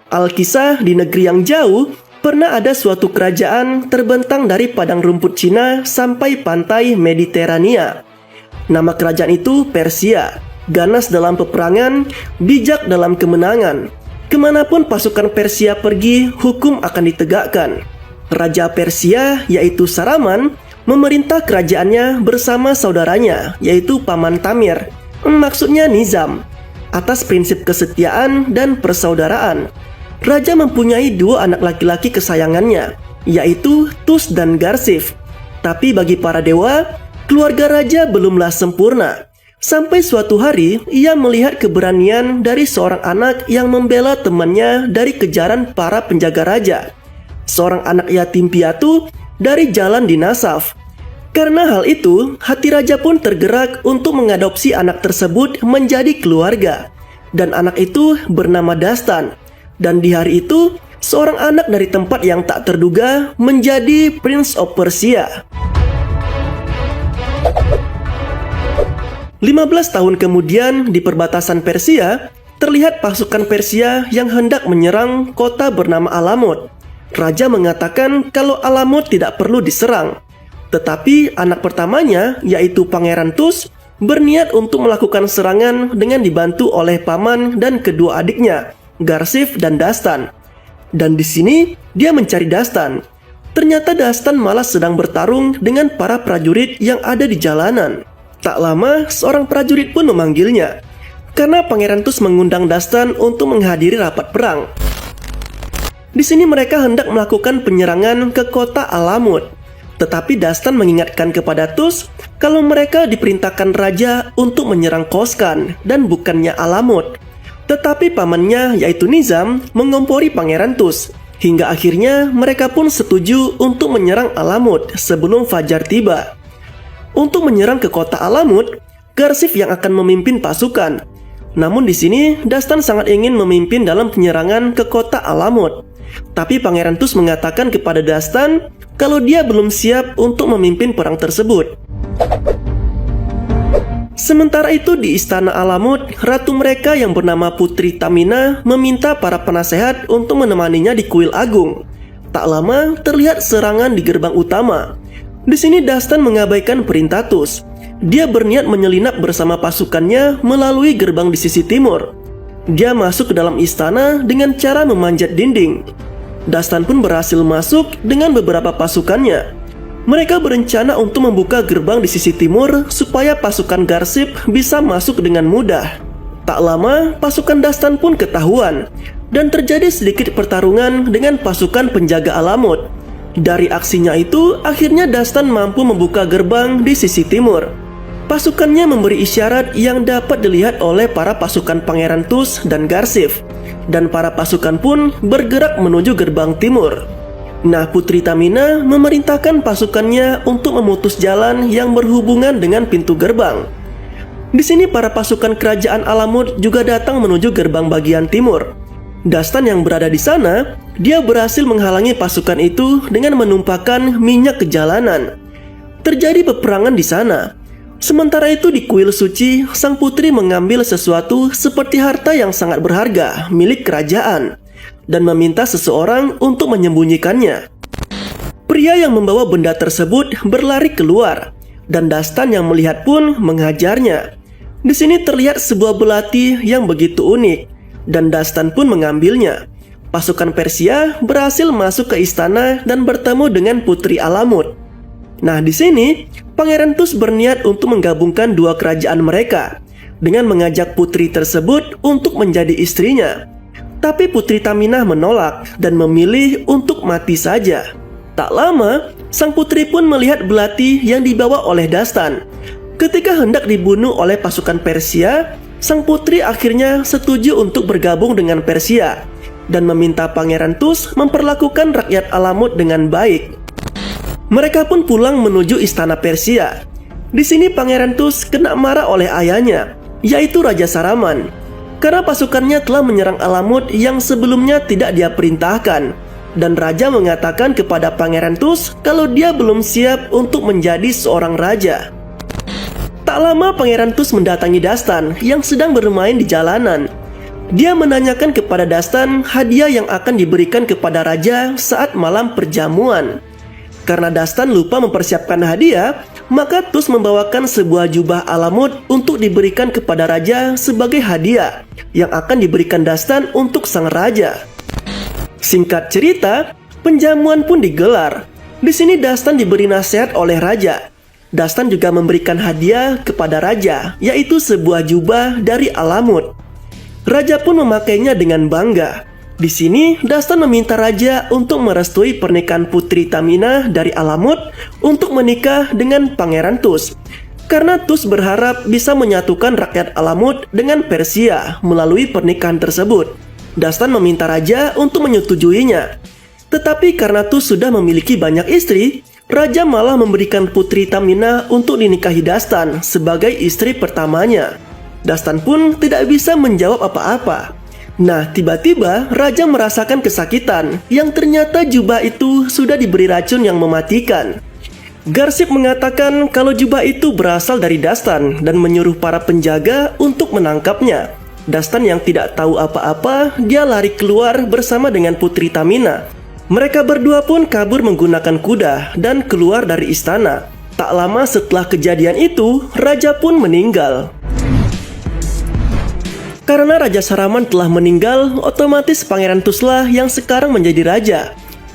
Alkisah di negeri yang jauh, pernah ada suatu kerajaan terbentang dari padang rumput Cina sampai pantai Mediterania. Nama kerajaan itu Persia. Ganas dalam peperangan, bijak dalam kemenangan. Kemanapun pasukan Persia pergi, hukum akan ditegakkan. Raja Persia, yaitu Saraman, memerintah kerajaannya bersama saudaranya, yaitu Paman Tamir, maksudnya Nizam, atas prinsip kesetiaan dan persaudaraan. Raja mempunyai dua anak laki-laki kesayangannya, yaitu Tus dan Garsif. Tapi bagi para dewa, keluarga raja belumlah sempurna. Sampai suatu hari, ia melihat keberanian dari seorang anak yang membela temannya dari kejaran para penjaga raja. Seorang anak yatim piatu dari jalan di Nasaf. Karena hal itu, hati raja pun tergerak untuk mengadopsi anak tersebut menjadi keluarga. Dan anak itu bernama Dastan. Dan di hari itu, seorang anak dari tempat yang tak terduga menjadi Prince of Persia. 15 tahun kemudian, di perbatasan Persia, terlihat pasukan Persia yang hendak menyerang kota bernama Alamut. Raja mengatakan kalau Alamut tidak perlu diserang. Tetapi anak pertamanya, yaitu Pangeran Tus, berniat untuk melakukan serangan dengan dibantu oleh paman dan kedua adiknya, Garsif dan Dastan. Dan di sini dia mencari Dastan. Ternyata Dastan malah sedang bertarung dengan para prajurit yang ada di jalanan. Tak lama seorang prajurit pun memanggilnya, karena Pangeran Tus mengundang Dastan untuk menghadiri rapat perang. Di sini mereka hendak melakukan penyerangan ke kota Alamut. Tetapi Dastan mengingatkan kepada Tus kalau mereka diperintahkan raja untuk menyerang Koskan dan bukannya Alamut. Tetapi pamannya, yaitu Nizam, mengompori Pangeran Tus. Hingga akhirnya mereka pun setuju untuk menyerang Alamut sebelum fajar tiba. Untuk menyerang ke kota Alamut, Garsif yang akan memimpin pasukan. Namun di sini Dastan sangat ingin memimpin dalam penyerangan ke kota Alamut. Tapi Pangeran Tus mengatakan kepada Dastan kalau dia belum siap untuk memimpin perang tersebut. Sementara itu di istana Alamut, ratu mereka yang bernama Putri Tamina meminta para penasehat untuk menemaninya di kuil agung. Tak lama terlihat serangan di gerbang utama. Di sini Dastan mengabaikan perintah Tus. Dia berniat menyelinap bersama pasukannya melalui gerbang di sisi timur. Dia masuk ke dalam istana dengan cara memanjat dinding. Dastan pun berhasil masuk dengan beberapa pasukannya. Mereka berencana untuk membuka gerbang di sisi timur supaya pasukan Garsif bisa masuk dengan mudah. Tak lama, pasukan Dastan pun ketahuan dan terjadi sedikit pertarungan dengan pasukan penjaga Alamut. Dari aksinya itu, akhirnya Dastan mampu membuka gerbang di sisi timur. Pasukannya memberi isyarat yang dapat dilihat oleh para pasukan Pangeran Tus dan Garsif, dan para pasukan pun bergerak menuju gerbang timur. Nah, Putri Tamina memerintahkan pasukannya untuk memutus jalan yang berhubungan dengan pintu gerbang. Di sini para pasukan kerajaan Alamut juga datang menuju gerbang bagian timur. Dastan yang berada di sana, dia berhasil menghalangi pasukan itu dengan menumpahkan minyak ke jalanan. Terjadi peperangan di sana. Sementara itu di kuil suci, sang putri mengambil sesuatu seperti harta yang sangat berharga milik kerajaan dan meminta seseorang untuk menyembunyikannya. Pria yang membawa benda tersebut berlari keluar, dan Dastan yang melihat pun menghajarnya. Di sini terlihat sebuah belati yang begitu unik, dan Dastan pun mengambilnya. Pasukan Persia berhasil masuk ke istana dan bertemu dengan Putri Alamut. Nah, di sini Pangeran Tus berniat untuk menggabungkan dua kerajaan mereka dengan mengajak putri tersebut untuk menjadi istrinya. Tapi Putri Taminah menolak dan memilih untuk mati saja. Tak lama, sang putri pun melihat belati yang dibawa oleh Dastan. Ketika hendak dibunuh oleh pasukan Persia, sang putri akhirnya setuju untuk bergabung dengan Persia dan meminta Pangeran Tus memperlakukan rakyat Alamut dengan baik. Mereka pun pulang menuju istana Persia. Di sini Pangeran Tus kena marah oleh ayahnya, yaitu Raja Saraman, karena pasukannya telah menyerang Alamut yang sebelumnya tidak dia perintahkan. Dan raja mengatakan kepada Pangeran Tus kalau dia belum siap untuk menjadi seorang raja. Tak lama Pangeran Tus mendatangi Dastan yang sedang bermain di jalanan. Dia menanyakan kepada Dastan hadiah yang akan diberikan kepada raja saat malam perjamuan. Karena Dastan lupa mempersiapkan hadiah, maka Tus membawakan sebuah jubah Alamut untuk diberikan kepada raja sebagai hadiah yang akan diberikan Dastan untuk sang raja. Singkat cerita, penjamuan pun digelar. Di sini Dastan diberi nasihat oleh raja. Dastan juga memberikan hadiah kepada raja, yaitu sebuah jubah dari Alamut. Raja pun memakainya dengan bangga. Di sini, Dastan meminta raja untuk merestui pernikahan Putri Tamina dari Alamut untuk menikah dengan Pangeran Tus. Karena Tus berharap bisa menyatukan rakyat Alamut dengan Persia melalui pernikahan tersebut. Dastan meminta raja untuk menyetujuinya. Tetapi karena Tus sudah memiliki banyak istri, raja malah memberikan Putri Tamina untuk dinikahi Dastan sebagai istri pertamanya. Dastan pun tidak bisa menjawab apa-apa. Nah, tiba-tiba raja merasakan kesakitan yang ternyata jubah itu sudah diberi racun yang mematikan. Garsif mengatakan kalau jubah itu berasal dari Dastan dan menyuruh para penjaga untuk menangkapnya. Dastan yang tidak tahu apa-apa, dia lari keluar bersama dengan Putri Tamina. Mereka berdua pun kabur menggunakan kuda dan keluar dari istana. Tak lama setelah kejadian itu, raja pun meninggal. Karena Raja Saraman telah meninggal, otomatis Pangeran Tuslah yang sekarang menjadi raja.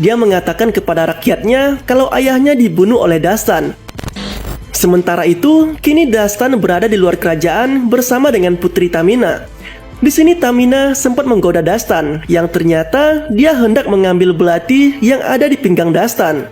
Dia mengatakan kepada rakyatnya kalau ayahnya dibunuh oleh Dastan. Sementara itu, kini Dastan berada di luar kerajaan bersama dengan Putri Tamina. Di sini Tamina sempat menggoda Dastan, yang ternyata dia hendak mengambil belati yang ada di pinggang Dastan.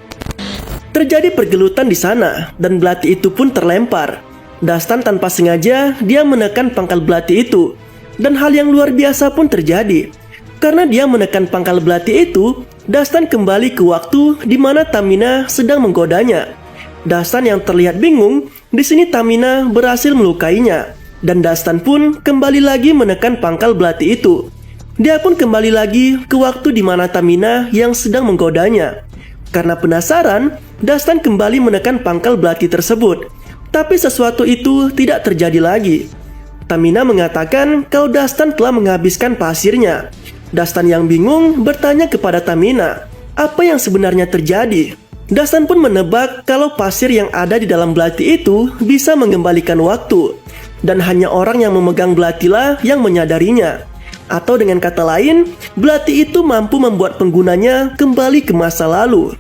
Terjadi pergelutan di sana, dan belati itu pun terlempar. Dastan tanpa sengaja, dia menekan pangkal belati itu. Dan hal yang luar biasa pun terjadi. Karena dia menekan pangkal belati itu, Dastan kembali ke waktu di mana Tamina sedang menggodanya. Dastan yang terlihat bingung, di sini Tamina berhasil melukainya. Dan Dastan pun kembali lagi menekan pangkal belati itu. Dia pun kembali lagi ke waktu di mana Tamina yang sedang menggodanya. Karena penasaran, Dastan kembali menekan pangkal belati tersebut. Tapi sesuatu itu tidak terjadi lagi. Tamina mengatakan kalau Dastan telah menghabiskan pasirnya. Dastan yang bingung bertanya kepada Tamina, apa yang sebenarnya terjadi? Dastan pun menebak kalau pasir yang ada di dalam belati itu bisa mengembalikan waktu. Dan hanya orang yang memegang belatilah yang menyadarinya. Atau dengan kata lain, belati itu mampu membuat penggunanya kembali ke masa lalu.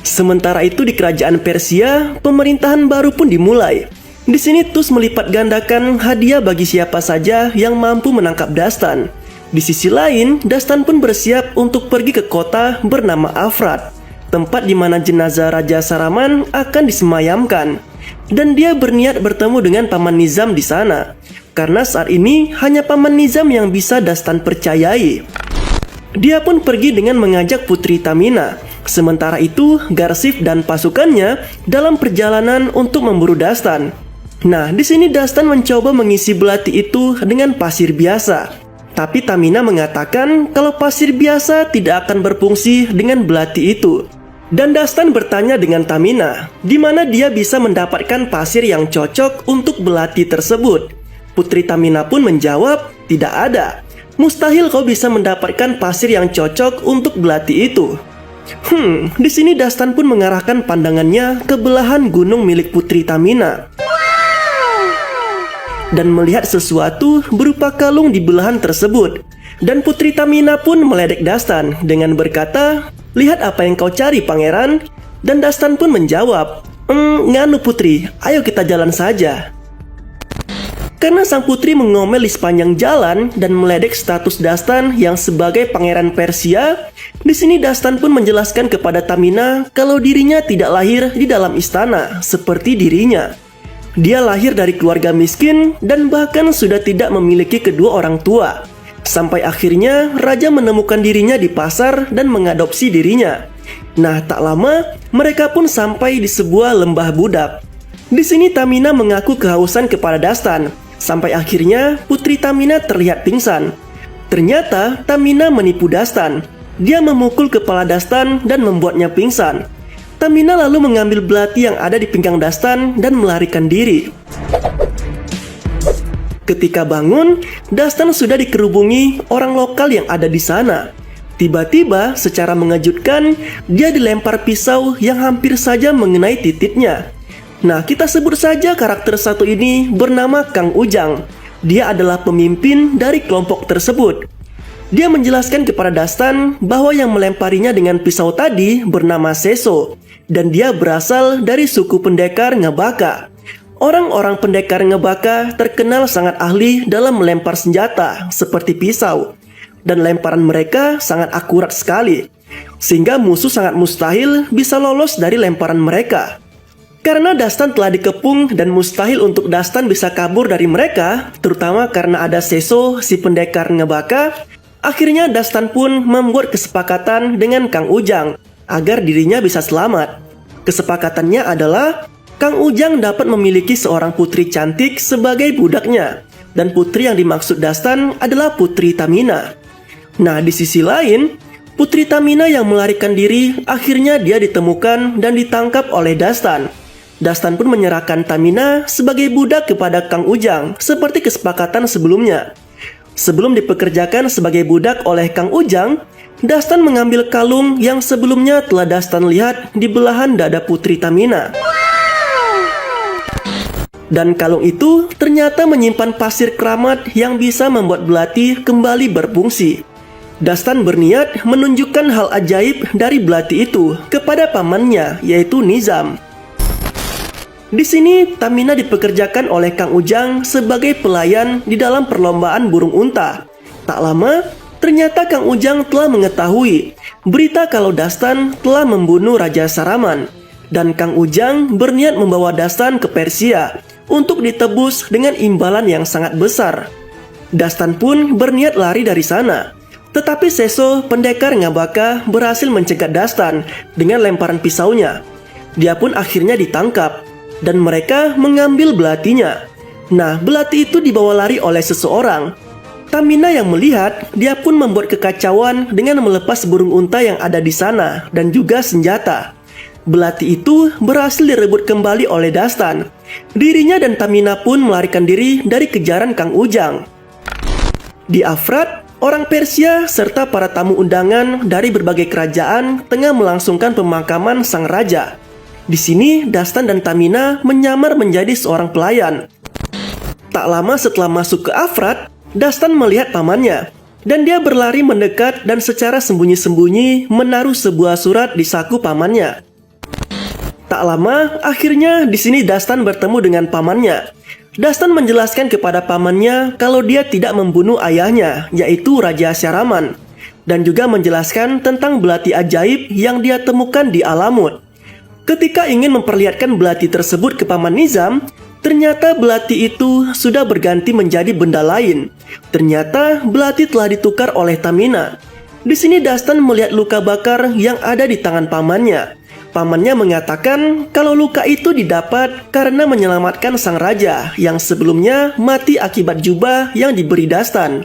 Sementara itu di kerajaan Persia, pemerintahan baru pun dimulai. Di sini Tus melipat gandakan hadiah bagi siapa saja yang mampu menangkap Dastan. Di sisi lain, Dastan pun bersiap untuk pergi ke kota bernama Afrat, tempat di mana jenazah Raja Saraman akan disemayamkan. Dan dia berniat bertemu dengan Paman Nizam di sana. Karena saat ini hanya Paman Nizam yang bisa Dastan percayai. Dia pun pergi dengan mengajak Putri Tamina. Sementara itu, Garsif dan pasukannya dalam perjalanan untuk memburu Dastan. Nah, di sini Dastan mencoba mengisi belati itu dengan pasir biasa. Tapi Tamina mengatakan kalau pasir biasa tidak akan berfungsi dengan belati itu. Dan Dastan bertanya dengan Tamina, di mana dia bisa mendapatkan pasir yang cocok untuk belati tersebut. Putri Tamina pun menjawab, tidak ada. Mustahil kau bisa mendapatkan pasir yang cocok untuk belati itu. Di sini Dastan pun mengarahkan pandangannya ke belahan gunung milik Putri Tamina. Dan melihat sesuatu berupa kalung di belahan tersebut. Dan Putri Tamina pun meledek Dastan dengan berkata, lihat apa yang kau cari pangeran. Dan Dastan pun menjawab, nganu putri, ayo kita jalan saja. Karena sang putri mengomel di sepanjang jalan dan meledek status Dastan yang sebagai pangeran Persia, di sini Dastan pun menjelaskan kepada Tamina kalau dirinya tidak lahir di dalam istana seperti dirinya. Dia lahir dari keluarga miskin dan bahkan sudah tidak memiliki kedua orang tua. Sampai akhirnya raja menemukan dirinya di pasar dan mengadopsi dirinya. Nah, tak lama mereka pun sampai di sebuah lembah budak. Di sini Tamina mengaku kehausan kepada Dastan. Sampai akhirnya Putri Tamina terlihat pingsan. Ternyata Tamina menipu Dastan. Dia memukul kepala Dastan dan membuatnya pingsan. Tamina lalu mengambil belati yang ada di pinggang Dastan dan melarikan diri. Ketika bangun, Dastan sudah dikerubungi orang lokal yang ada di sana. Tiba-tiba, secara mengejutkan, dia dilempar pisau yang hampir saja mengenai titiknya. Nah, kita sebut saja karakter satu ini bernama Kang Ujang. Dia adalah pemimpin dari kelompok tersebut. Dia menjelaskan kepada Dastan bahwa yang melemparinya dengan pisau tadi bernama Seso, dan dia berasal dari suku pendekar Ngebaka. Orang-orang pendekar Ngebaka terkenal sangat ahli dalam melempar senjata seperti pisau, dan lemparan mereka sangat akurat sekali, sehingga musuh sangat mustahil bisa lolos dari lemparan mereka. Karena Dastan telah dikepung dan mustahil untuk Dastan bisa kabur dari mereka, terutama karena ada Seso, si pendekar Ngebaka, akhirnya Dastan pun membuat kesepakatan dengan Kang Ujang agar dirinya bisa selamat. Kesepakatannya adalah Kang Ujang dapat memiliki seorang putri cantik sebagai budaknya, dan putri yang dimaksud Dastan adalah Putri Tamina. Nah, di sisi lain, Putri Tamina yang melarikan diri akhirnya dia ditemukan dan ditangkap oleh Dastan. Dastan pun menyerahkan Tamina sebagai budak kepada Kang Ujang seperti kesepakatan sebelumnya. Sebelum dipekerjakan sebagai budak oleh Kang Ujang, Dastan mengambil kalung yang sebelumnya telah Dastan lihat di belahan dada Putri Tamina. Dan kalung itu ternyata menyimpan pasir keramat yang bisa membuat belati kembali berfungsi. Dastan berniat menunjukkan hal ajaib dari belati itu kepada pamannya, yaitu Nizam. Di sini, Tamina dipekerjakan oleh Kang Ujang sebagai pelayan di dalam perlombaan burung unta. Tak lama, ternyata Kang Ujang telah mengetahui berita kalau Dastan telah membunuh Raja Saraman. Dan Kang Ujang berniat membawa Dastan ke Persia untuk ditebus dengan imbalan yang sangat besar. Dastan pun berniat lari dari sana. Tetapi Seso, pendekar Ngebaka, berhasil mencegat Dastan dengan lemparan pisaunya. Dia pun akhirnya ditangkap, dan mereka mengambil belatinya. Nah, belati itu dibawa lari oleh seseorang. Tamina yang melihat, dia pun membuat kekacauan dengan melepas burung unta yang ada di sana dan juga senjata. Belati itu berhasil direbut kembali oleh Dastan. Dirinya dan Tamina pun melarikan diri dari kejaran Kang Ujang. Di Afrat, orang Persia serta para tamu undangan dari berbagai kerajaan tengah melangsungkan pemakaman sang raja. Di sini, Dastan dan Tamina menyamar menjadi seorang pelayan. Tak lama setelah masuk ke Afrat, Dastan melihat pamannya, dan dia berlari mendekat dan secara sembunyi-sembunyi menaruh sebuah surat di saku pamannya. Tak lama, akhirnya di sini Dastan bertemu dengan pamannya. Dastan menjelaskan kepada pamannya kalau dia tidak membunuh ayahnya, yaitu Raja Syaraman, dan juga menjelaskan tentang belati ajaib yang dia temukan di Alamut. Ketika ingin memperlihatkan belati tersebut ke paman Nizam, ternyata belati itu sudah berganti menjadi benda lain. Ternyata belati telah ditukar oleh Tamina. Di sini Dastan melihat luka bakar yang ada di tangan pamannya. Pamannya mengatakan kalau luka itu didapat karena menyelamatkan sang raja yang sebelumnya mati akibat jubah yang diberi Dastan.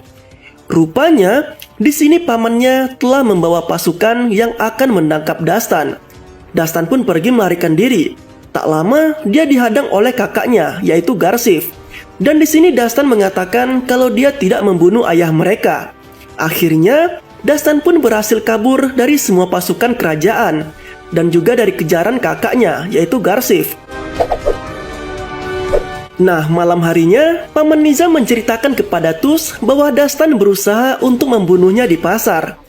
Rupanya, di sini pamannya telah membawa pasukan yang akan menangkap Dastan. Dastan pun pergi melarikan diri. Tak lama, dia dihadang oleh kakaknya, yaitu Garsif. Dan di sini Dastan mengatakan kalau dia tidak membunuh ayah mereka. Akhirnya, Dastan pun berhasil kabur dari semua pasukan kerajaan dan juga dari kejaran kakaknya, yaitu Garsif. Nah, malam harinya, paman Nizam menceritakan kepada Tus bahwa Dastan berusaha untuk membunuhnya di pasar.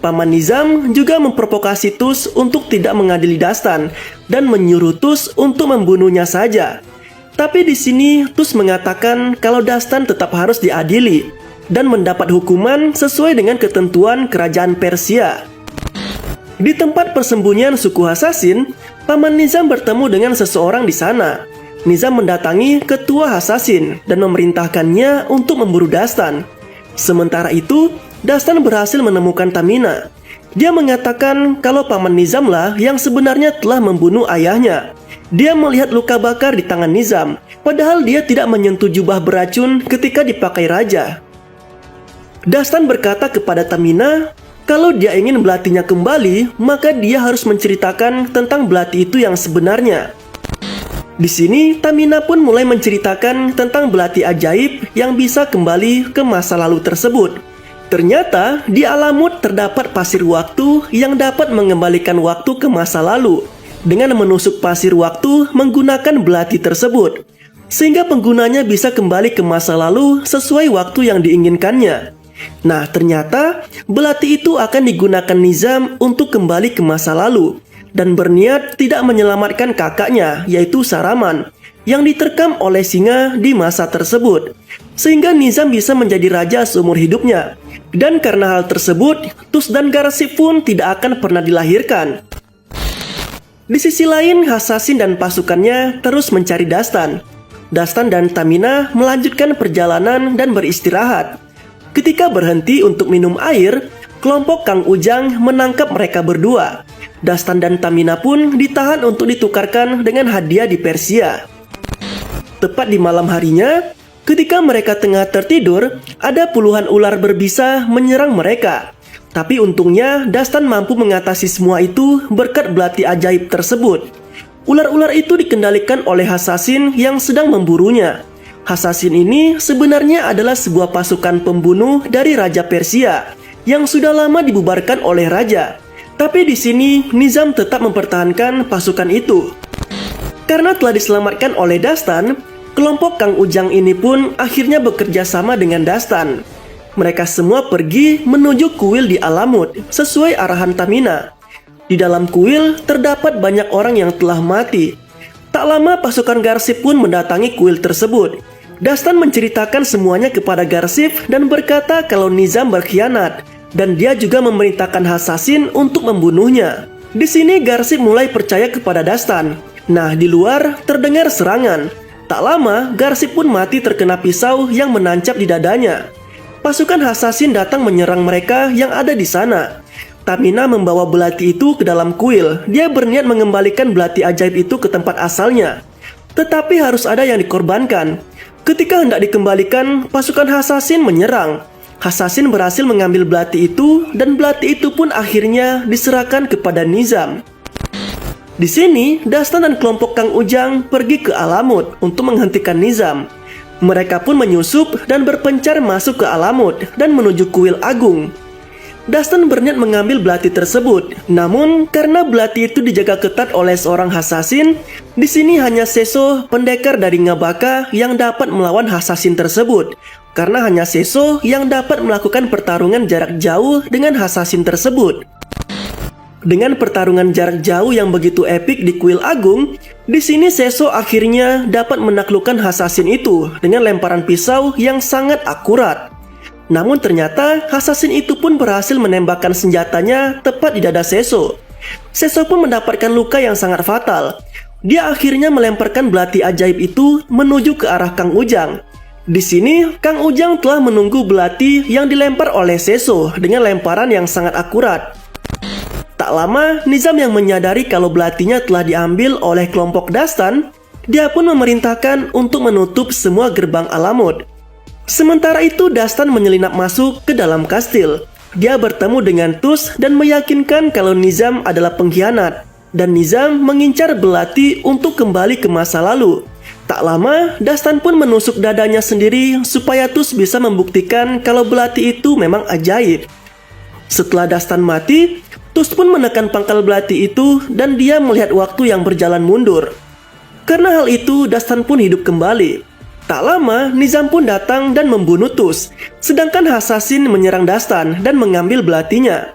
Paman Nizam juga memprovokasi Tus untuk tidak mengadili Dastan dan menyuruh Tus untuk membunuhnya saja. Tapi di sini Tus mengatakan kalau Dastan tetap harus diadili dan mendapat hukuman sesuai dengan ketentuan kerajaan Persia. Di tempat persembunyian suku Hasasin, paman Nizam bertemu dengan seseorang di sana. Nizam mendatangi ketua Hasasin dan memerintahkannya untuk memburu Dastan. Sementara itu, Dastan berhasil menemukan Tamina. Dia mengatakan kalau paman Nizamlah yang sebenarnya telah membunuh ayahnya. Dia melihat luka bakar di tangan Nizam, padahal dia tidak menyentuh jubah beracun ketika dipakai raja. Dastan berkata kepada Tamina, kalau dia ingin belatinya kembali, maka dia harus menceritakan tentang belati itu yang sebenarnya. Di sini, Tamina pun mulai menceritakan tentang belati ajaib yang bisa kembali ke masa lalu tersebut. Ternyata, di Alamut terdapat pasir waktu yang dapat mengembalikan waktu ke masa lalu dengan menusuk pasir waktu menggunakan belati tersebut, sehingga penggunanya bisa kembali ke masa lalu sesuai waktu yang diinginkannya. Nah, ternyata belati itu akan digunakan Nizam untuk kembali ke masa lalu dan berniat tidak menyelamatkan kakaknya, yaitu Saraman, yang diterkam oleh singa di masa tersebut, sehingga Nizam bisa menjadi raja seumur hidupnya. Dan karena hal tersebut, Tus dan Garsif pun tidak akan pernah dilahirkan. Di sisi lain, Hasasin dan pasukannya terus mencari Dastan. Dastan dan Tamina melanjutkan perjalanan dan beristirahat. Ketika berhenti untuk minum air, kelompok Kang Ujang menangkap mereka berdua. Dastan dan Tamina pun ditahan untuk ditukarkan dengan hadiah di Persia. Tepat di malam harinya, ketika mereka tengah tertidur, ada puluhan ular berbisa menyerang mereka. Tapi untungnya Dastan mampu mengatasi semua itu berkat belati ajaib tersebut. Ular-ular itu dikendalikan oleh Hasasin yang sedang memburunya. Hasasin ini sebenarnya adalah sebuah pasukan pembunuh dari Raja Persia yang sudah lama dibubarkan oleh Raja. Tapi di sini Nizam tetap mempertahankan pasukan itu. Karena telah diselamatkan oleh Dastan, kelompok Kang Ujang ini pun akhirnya bekerja sama dengan Dastan. Mereka semua pergi menuju kuil di Alamut sesuai arahan Tamina. Di dalam kuil terdapat banyak orang yang telah mati. Tak lama pasukan Garsif pun mendatangi kuil tersebut. Dastan menceritakan semuanya kepada Garsif dan berkata kalau Nizam berkhianat. Dan dia juga memerintahkan Hasasin untuk membunuhnya. Di sini Garsif mulai percaya kepada Dastan. Nah, di luar terdengar serangan. Tak lama, Garsif pun mati terkena pisau yang menancap di dadanya. Pasukan Hasasin datang menyerang mereka yang ada di sana. Tamina membawa belati itu ke dalam kuil. Dia berniat mengembalikan belati ajaib itu ke tempat asalnya. Tetapi harus ada yang dikorbankan. Ketika hendak dikembalikan, pasukan Hasasin menyerang. Hasasin berhasil mengambil belati itu dan belati itu pun akhirnya diserahkan kepada Nizam. Di sini, Dastan dan kelompok Kang Ujang pergi ke Alamut untuk menghentikan Nizam. Mereka pun menyusup dan berpencar masuk ke Alamut dan menuju kuil agung. Dastan berniat mengambil belati tersebut, namun karena belati itu dijaga ketat oleh seorang Hasasin, di sini hanya Seso, pendekar dari Ngabaka, yang dapat melawan Hasasin tersebut. Karena hanya Seso yang dapat melakukan pertarungan jarak jauh dengan Hasasin tersebut. Dengan pertarungan jarak jauh yang begitu epik di kuil agung, di sini Seso akhirnya dapat menaklukkan Hasasin itu dengan lemparan pisau yang sangat akurat. Namun ternyata Hasasin itu pun berhasil menembakkan senjatanya tepat di dada Seso. Seso pun mendapatkan luka yang sangat fatal. Dia akhirnya melemparkan belati ajaib itu menuju ke arah Kang Ujang. Di sini, Kang Ujang telah menunggu belati yang dilempar oleh Seso dengan lemparan yang sangat akurat. Tak lama, Nizam yang menyadari kalau belatinya telah diambil oleh kelompok Dastan, dia pun memerintahkan untuk menutup semua gerbang Alamut. Sementara itu, Dastan menyelinap masuk ke dalam kastil. Dia bertemu dengan Tus dan meyakinkan kalau Nizam adalah pengkhianat. Dan Nizam mengincar belati untuk kembali ke masa lalu. Tak lama, Dastan pun menusuk dadanya sendiri supaya Tus bisa membuktikan kalau belati itu memang ajaib. Setelah Dastan mati, Tus pun menekan pangkal belati itu dan dia melihat waktu yang berjalan mundur. Karena hal itu, Dastan pun hidup kembali. Tak lama, Nizam pun datang dan membunuh Tus, sedangkan Hasasin menyerang Dastan dan mengambil belatinya.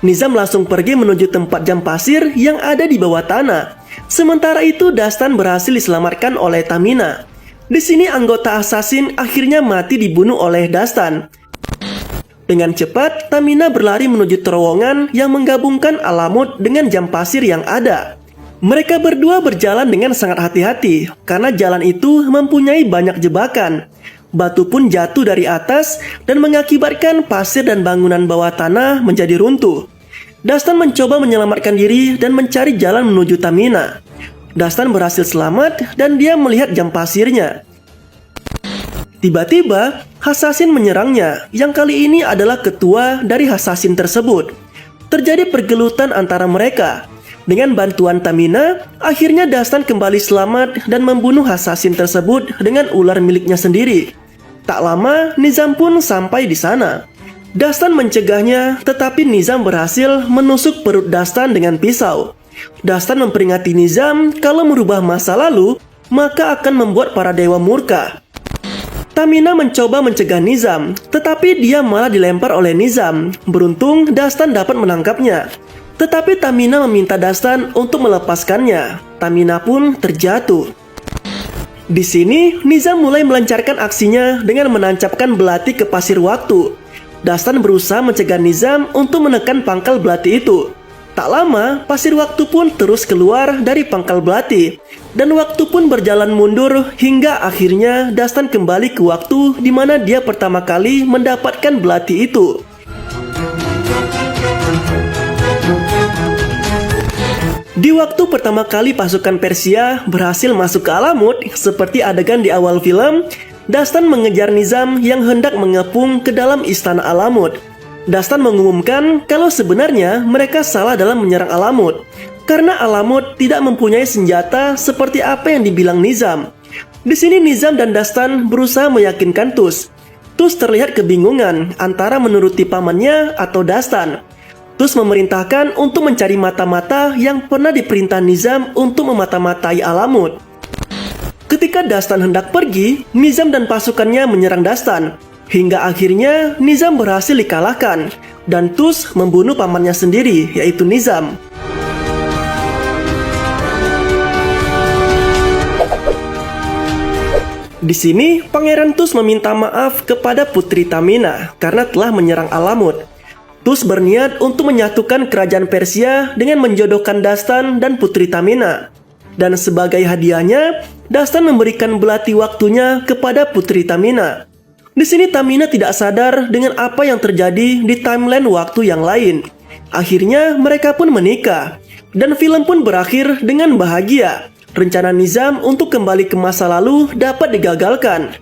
Nizam langsung pergi menuju tempat jam pasir yang ada di bawah tanah. Sementara itu, Dastan berhasil diselamatkan oleh Tamina. Di sini anggota Hasasin akhirnya mati dibunuh oleh Dastan. Dengan cepat, Tamina berlari menuju terowongan yang menggabungkan Alamut dengan jam pasir yang ada. Mereka berdua berjalan dengan sangat hati-hati karena jalan itu mempunyai banyak jebakan. Batu pun jatuh dari atas dan mengakibatkan pasir dan bangunan bawah tanah menjadi runtuh. Dastan mencoba menyelamatkan diri dan mencari jalan menuju Tamina. Dastan berhasil selamat dan dia melihat jam pasirnya. Tiba-tiba, Hasasin menyerangnya, yang kali ini adalah ketua dari Hasasin tersebut. Terjadi pergelutan antara mereka. Dengan bantuan Tamina, akhirnya Dastan kembali selamat dan membunuh assassin tersebut dengan ular miliknya sendiri. Tak lama, Nizam pun sampai di sana. Dastan mencegahnya, tetapi Nizam berhasil menusuk perut Dastan dengan pisau. Dastan memperingati Nizam kalau merubah masa lalu, maka akan membuat para dewa murka. Tamina mencoba mencegah Nizam, tetapi dia malah dilempar oleh Nizam. Beruntung, Dastan dapat menangkapnya. Tetapi Tamina meminta Dastan untuk melepaskannya. Tamina pun terjatuh. Di sini, Nizam mulai melancarkan aksinya dengan menancapkan belati ke pasir waktu. Dastan berusaha mencegah Nizam untuk menekan pangkal belati itu. Tak lama, pasir waktu pun terus keluar dari pangkal belati. Dan waktu pun berjalan mundur hingga akhirnya Dastan kembali ke waktu di mana dia pertama kali mendapatkan belati itu. Di waktu pertama kali pasukan Persia berhasil masuk ke Alamut, seperti adegan di awal film, Dastan mengejar Nizam yang hendak mengepung ke dalam istana Alamut. Dastan mengumumkan kalau sebenarnya mereka salah dalam menyerang Alamut, karena Alamut tidak mempunyai senjata seperti apa yang dibilang Nizam. Di sini Nizam dan Dastan berusaha meyakinkan Tus. Tus terlihat kebingungan antara menuruti pamannya atau Dastan. Tus memerintahkan untuk mencari mata-mata yang pernah diperintah Nizam untuk memata-matai Alamut. Ketika Dastan hendak pergi, Nizam dan pasukannya menyerang Dastan. Hingga akhirnya Nizam berhasil dikalahkan, dan Tus membunuh pamannya sendiri, yaitu Nizam. Di sini, Pangeran Tus meminta maaf kepada Putri Tamina karena telah menyerang Alamut. Tus berniat untuk menyatukan kerajaan Persia dengan menjodohkan Dastan dan Putri Tamina. Dan sebagai hadiahnya, Dastan memberikan belati waktunya kepada Putri Tamina. Di sini Tamina tidak sadar dengan apa yang terjadi di timeline waktu yang lain. Akhirnya mereka pun menikah. Dan film pun berakhir dengan bahagia. Rencana Nizam untuk kembali ke masa lalu dapat digagalkan.